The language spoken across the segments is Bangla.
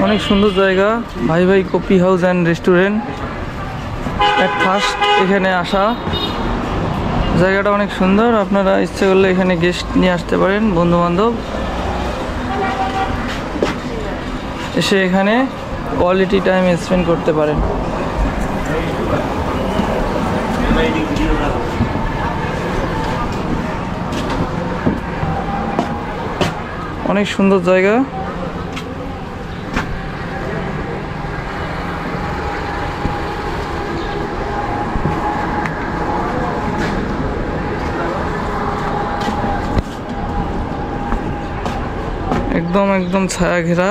অনেক সুন্দর জায়গা ভাই Bhai coffee house and restaurant. এক ফার্স্ট এখানে আসা, জায়গাটা অনেক সুন্দর। আপনারা ইচ্ছে করলে এখানে গেস্ট নিয়ে আসতে পারেন, বন্ধু বান্ধব এসে এখানে কোয়ালিটি টাইম স্পেন্ড করতে পারেন। অনেক সুন্দর জায়গা। একদম ছায়া ঘেরা।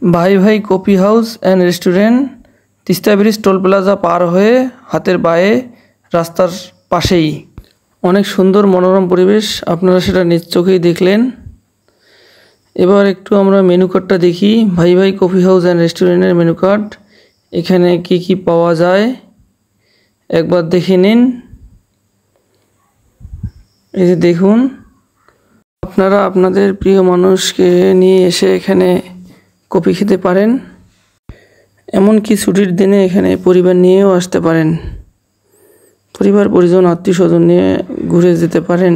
Bhai Bhai coffee house and restaurant, Teesta bridge toll plaza পার হয়ে হাতের বাঁয়ে রাস্তার পাশেই। অনেক সুন্দর মনোরম পরিবেশ, আপনারা সেটা নিজ চোখেই দেখলেন। এবার একটু আমরা মেনু কার্ডটা দেখি। ভাই ভাই কফি হাউস অ্যান্ড রেস্টুরেন্টের মেনু কার্ড, এখানে কি কি পাওয়া যায় একবার দেখে নিন। এই যে দেখুন, আপনারা আপনাদের প্রিয় মানুষকে নিয়ে এসে এখানে কফি খেতে পারেন। এমনকি ছুটির দিনে এখানে পরিবার নিয়েও আসতে পারেন, পরিবার পরিজন আত্মীয় স্বজন নিয়ে ঘুরে যেতে পারেন।